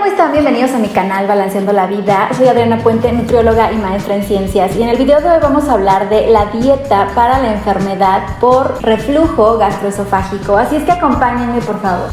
están? Bienvenidos a mi canal Balanceando la Vida. Soy Adriana Puente, nutrióloga y maestra en ciencias, y en el video de hoy vamos a hablar de la dieta para la enfermedad por reflujo gastroesofágico. Así es que acompáñenme, por favor.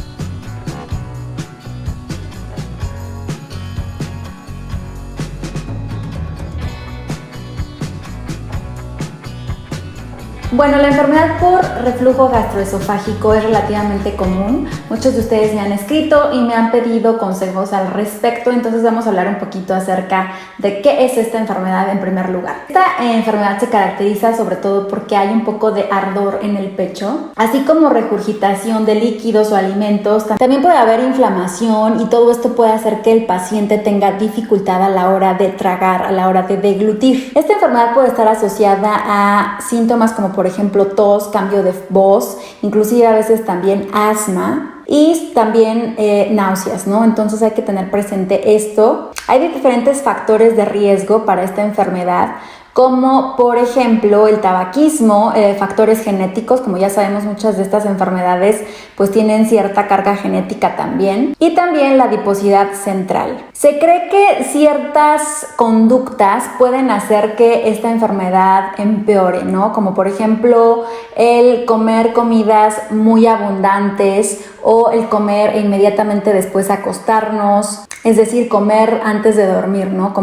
Bueno, la enfermedad por reflujo gastroesofágico es relativamente común. Muchos de ustedes me han escrito y me han pedido consejos al respecto, entonces vamos a hablar un poquito acerca de qué es esta enfermedad en primer lugar. Esta enfermedad se caracteriza sobre todo porque hay un poco de ardor en el pecho, así como regurgitación de líquidos o alimentos. También puede haber inflamación y todo esto puede hacer que el paciente tenga dificultad a la hora de tragar, a la hora de deglutir. Esta enfermedad puede estar asociada a síntomas como por ejemplo tos, cambio de voz, inclusive a veces también asma y también náuseas, ¿no? Entonces hay que tener presente esto. Hay diferentes factores de riesgo para esta enfermedad, como por ejemplo el tabaquismo, factores genéticos. Como ya sabemos, muchas de estas enfermedades pues tienen cierta carga genética también, y también la adiposidad central. Se cree que ciertas conductas pueden hacer que esta enfermedad empeore, ¿no? Como por ejemplo el comer comidas muy abundantes o el comer e inmediatamente después acostarnos, es decir, comer antes de dormir, ¿no?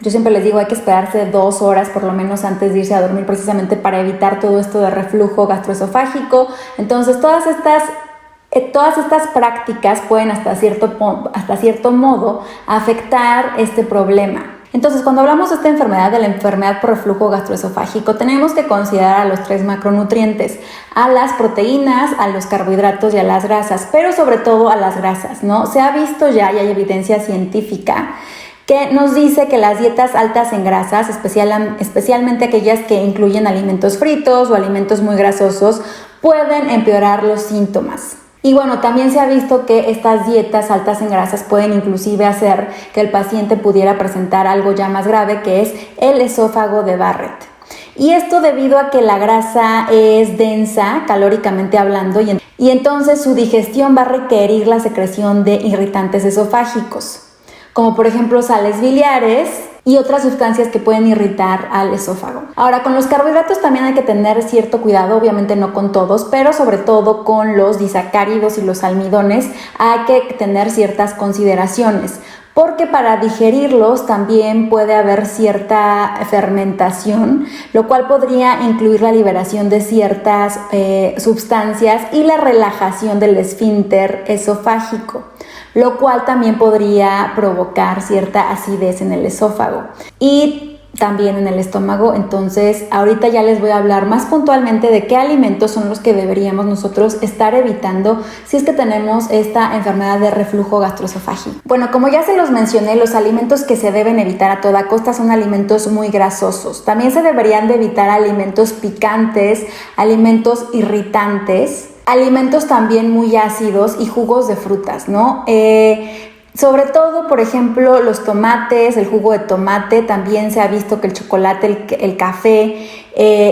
Yo siempre les digo, hay que esperarse 2 horas por lo menos antes de irse a dormir, precisamente para evitar todo esto de reflujo gastroesofágico. Entonces, todas estas prácticas pueden hasta cierto modo afectar este problema. Entonces, cuando hablamos de esta enfermedad, de la enfermedad por reflujo gastroesofágico, tenemos que considerar a los 3 macronutrientes: a las proteínas, a los carbohidratos y a las grasas, pero sobre todo a las grasas, ¿no? Se ha visto ya y hay evidencia científica que nos dice que las dietas altas en grasas, especialmente aquellas que incluyen alimentos fritos o alimentos muy grasosos, pueden empeorar los síntomas. Y bueno, también se ha visto que estas dietas altas en grasas pueden inclusive hacer que el paciente pudiera presentar algo ya más grave, que es el esófago de Barrett. Y esto debido a que la grasa es densa, calóricamente hablando, y entonces su digestión va a requerir la secreción de irritantes esofágicos, como por ejemplo sales biliares y otras sustancias que pueden irritar al esófago. Ahora, con los carbohidratos también hay que tener cierto cuidado, obviamente no con todos, pero sobre todo con los disacáridos y los almidones hay que tener ciertas consideraciones, porque para digerirlos también puede haber cierta fermentación, lo cual podría incluir la liberación de ciertas sustancias y la relajación del esfínter esofágico, lo cual también podría provocar cierta acidez en el esófago y también en el estómago. Entonces, ahorita ya les voy a hablar más puntualmente de qué alimentos son los que deberíamos nosotros estar evitando si es que tenemos esta enfermedad de reflujo gastroesofágico. Bueno, como ya se los mencioné, los alimentos que se deben evitar a toda costa son alimentos muy grasosos. También se deberían de evitar alimentos picantes, alimentos irritantes, alimentos también muy ácidos y jugos de frutas, ¿no? Sobre todo, por ejemplo, los tomates, el jugo de tomate. También se ha visto que el chocolate, el café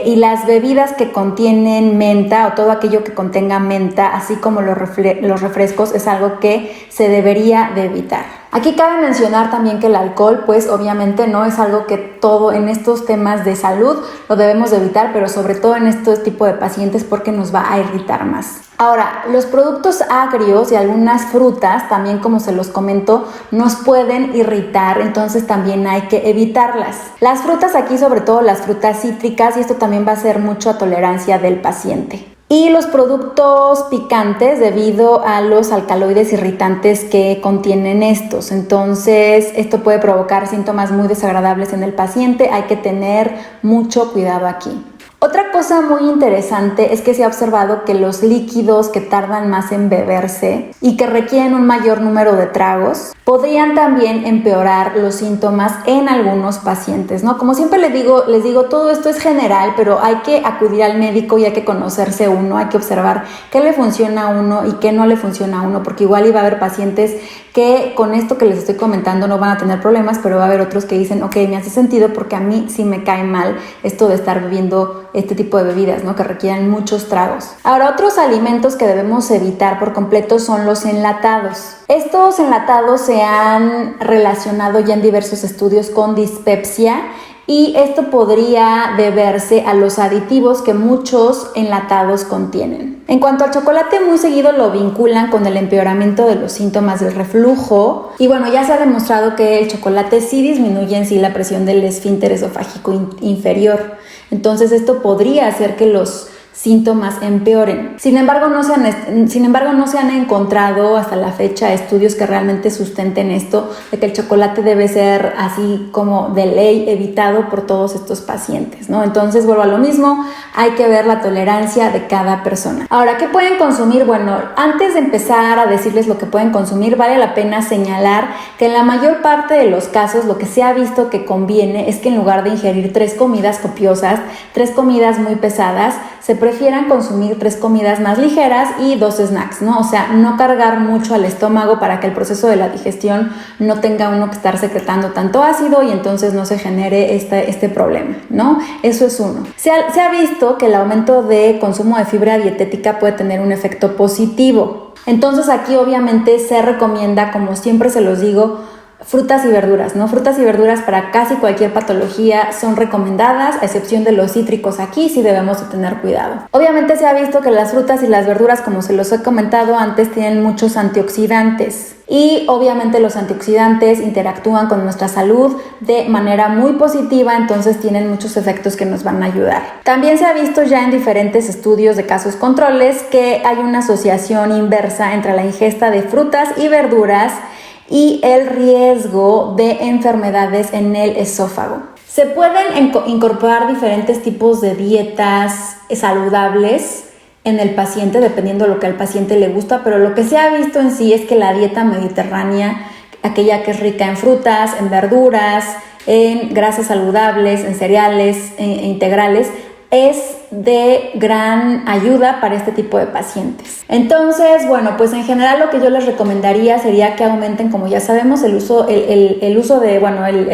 y las bebidas que contienen menta o todo aquello que contenga menta, así como los refrescos, es algo que se debería de evitar. Aquí cabe mencionar también que el alcohol, pues obviamente no es algo que todo en estos temas de salud lo debemos de evitar, pero sobre todo en este tipo de pacientes, porque nos va a irritar más. Ahora, los productos agrios y algunas frutas, también como se los comento, nos pueden irritar, entonces también hay que evitarlas. Las frutas aquí, sobre todo las frutas cítricas, y esto también va a ser mucho a tolerancia del paciente. Y los productos picantes, debido a los alcaloides irritantes que contienen estos. Entonces, esto puede provocar síntomas muy desagradables en el paciente. Hay que tener mucho cuidado aquí. Otra cosa muy interesante es que se ha observado que los líquidos que tardan más en beberse y que requieren un mayor número de tragos podrían también empeorar los síntomas en algunos pacientes, ¿no? Como siempre les digo, todo esto es general, pero hay que acudir al médico y hay que conocerse uno, hay que observar qué le funciona a uno y qué no le funciona a uno, porque igual iba a haber pacientes que con esto que les estoy comentando no van a tener problemas, pero va a haber otros que dicen, ok, me hace sentido porque a mí sí me cae mal esto de estar bebiendo este tipo de bebidas, ¿no? Que requieren muchos tragos. Ahora, otros alimentos que debemos evitar por completo son los enlatados. Estos enlatados se han relacionado ya en diversos estudios con dispepsia, y esto podría deberse a los aditivos que muchos enlatados contienen. En cuanto al chocolate, muy seguido lo vinculan con el empeoramiento de los síntomas del reflujo, y bueno, ya se ha demostrado que el chocolate sí disminuye en sí la presión del esfínter esofágico inferior. Entonces esto podría hacer que los síntomas empeoren. Sin embargo, no se han encontrado hasta la fecha estudios que realmente sustenten esto, de que el chocolate debe ser así como de ley evitado por todos estos pacientes, ¿no? Entonces, vuelvo a lo mismo, hay que ver la tolerancia de cada persona. Ahora, ¿qué pueden consumir? Bueno, antes de empezar a decirles lo que pueden consumir, vale la pena señalar que en la mayor parte de los casos lo que se ha visto que conviene es que en lugar de ingerir 3 comidas copiosas, 3 comidas muy pesadas, se prefieran consumir 3 comidas más ligeras y 2 snacks, ¿no? O sea, no cargar mucho al estómago para que el proceso de la digestión no tenga uno que estar secretando tanto ácido y entonces no se genere este problema, ¿no? Eso es uno. Se ha visto que el aumento de consumo de fibra dietética puede tener un efecto positivo. Entonces aquí obviamente se recomienda, como siempre se los digo, frutas y verduras, ¿no? Frutas y verduras para casi cualquier patología son recomendadas, a excepción de los cítricos. Aquí sí debemos de tener cuidado. Obviamente se ha visto que las frutas y las verduras, como se los he comentado antes, tienen muchos antioxidantes. Y obviamente los antioxidantes interactúan con nuestra salud de manera muy positiva, entonces tienen muchos efectos que nos van a ayudar. También se ha visto ya en diferentes estudios de casos controles que hay una asociación inversa entre la ingesta de frutas y verduras y el riesgo de enfermedades en el esófago. Se pueden incorporar diferentes tipos de dietas saludables en el paciente, dependiendo de lo que al paciente le gusta, pero lo que se ha visto en sí es que la dieta mediterránea, aquella que es rica en frutas, en verduras, en grasas saludables, en cereales integrales, es de gran ayuda para este tipo de pacientes. Entonces, bueno, pues en general lo que yo les recomendaría sería que aumenten, como ya sabemos, el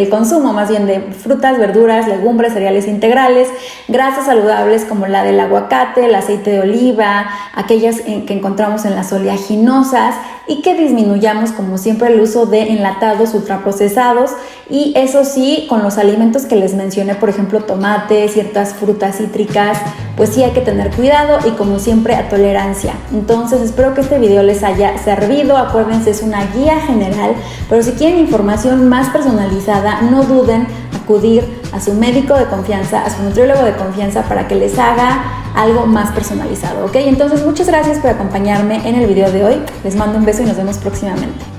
consumo más bien de frutas, verduras, legumbres, cereales integrales, grasas saludables como la del aguacate, el aceite de oliva, aquellas que encontramos en las oleaginosas, y que disminuyamos, como siempre, el uso de enlatados ultraprocesados, y eso sí, con los alimentos que les mencioné, por ejemplo, tomate, ciertas frutas cítricas, pues sí hay que tener cuidado y, como siempre, a tolerancia. Entonces, espero que este video les haya servido. Acuérdense, es una guía general, pero si quieren información más personalizada, no duden acudir a su médico de confianza, a su nutriólogo de confianza, para que les haga algo más personalizado, ¿ok? Entonces, muchas gracias por acompañarme en el video de hoy. Les mando un beso y nos vemos próximamente.